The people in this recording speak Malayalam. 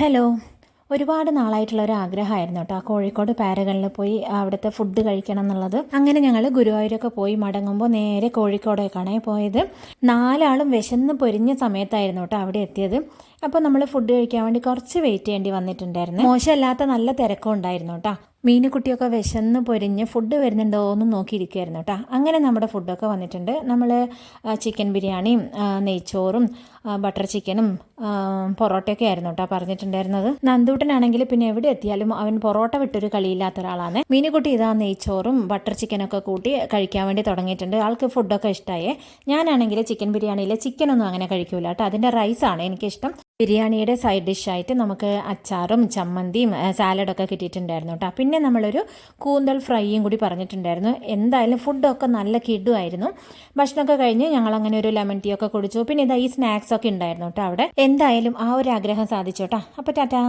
ഹലോ. ഒരുപാട് നാളായിട്ടുള്ള ഒരു ആഗ്രഹമായിരുന്നു കേട്ടോ കോഴിക്കോട് പാരഗണിൽ പോയി അവിടുത്തെ ഫുഡ് കഴിക്കണം എന്നുള്ളത്. അങ്ങനെ ഞങ്ങൾ ഗുരുവായൂരൊക്കെ പോയി മടങ്ങുമ്പോൾ നേരെ കോഴിക്കോടേക്കാണ് പോയത്. നാലാളും വിശന്ന് പൊരിഞ്ഞ സമയത്തായിരുന്നു കേട്ടോ അവിടെ എത്തിയത്. അപ്പോൾ നമ്മൾ ഫുഡ് കഴിക്കാൻ വേണ്ടി കുറച്ച് വെയിറ്റ് ചെയ്യേണ്ടി വന്നിട്ടുണ്ടായിരുന്നു. മോശമല്ലാത്ത നല്ല തിരക്കും ഉണ്ടായിരുന്നു കേട്ടോ. മീനുകുട്ടിയൊക്കെ വിശന്ന് പൊരിഞ്ഞ് ഫുഡ് വരുന്നുണ്ടോ എന്നും നോക്കിയിരിക്കുമായിരുന്നു കേട്ടോ. അങ്ങനെ നമ്മുടെ ഫുഡൊക്കെ വന്നിട്ടുണ്ട്. നമ്മൾ ചിക്കൻ ബിരിയാണിയും നെയ്ച്ചോറും ബട്ടർ ചിക്കനും പൊറോട്ടയൊക്കെ ആയിരുന്നു കേട്ടോ പറഞ്ഞിട്ടുണ്ടായിരുന്നത്. നന്ദൂട്ടനാണെങ്കിൽ പിന്നെ എവിടെ എത്തിയാലും അവൻ പൊറോട്ട വിട്ടൊരു കളിയില്ലാത്ത ഒരാളാണ്. മീനുകുട്ടി ഇതാ നെയ്ച്ചോറും ബട്ടർ ചിക്കനൊക്കെ കൂട്ടി കഴിക്കാൻ വേണ്ടി തുടങ്ങിയിട്ടുണ്ട്. ആൾക്ക് ഫുഡൊക്കെ ഇഷ്ടമായേ. ഞാനാണെങ്കിൽ ചിക്കൻ ബിരിയാണിയിൽ ചിക്കനൊന്നും അങ്ങനെ കഴിക്കൂല കേട്ടോ. അതിൻ്റെ റൈസാണ് എനിക്കിഷ്ടം. ബിരിയാണിയുടെ സൈഡ് ഡിഷായിട്ട് നമുക്ക് അച്ചാറും ചമ്മന്തിയും സാലഡൊക്കെ കിട്ടിയിട്ടുണ്ടായിരുന്നു കേട്ടോ. പിന്നെ നമ്മളൊരു കൂന്തൽ ഫ്രൈയും കൂടി പറഞ്ഞിട്ടുണ്ടായിരുന്നു. എന്തായാലും ഫുഡൊക്കെ നല്ല കിടുമായിരുന്നു. ഭക്ഷണമൊക്കെ കഴിഞ്ഞ് ഞങ്ങളങ്ങനെ ഒരു ലെമൺ ടീ ഒക്കെ കുടിച്ചു. പിന്നെ ഇതാ ഈ സ്നാക്സ് ഒക്കെ ഉണ്ടായിരുന്നു കേട്ടോ അവിടെ. എന്തായാലും ആ ഒരു ആഗ്രഹം സാധിച്ചു കേട്ടോ. അപ്പോൾ ടാറ്റാ.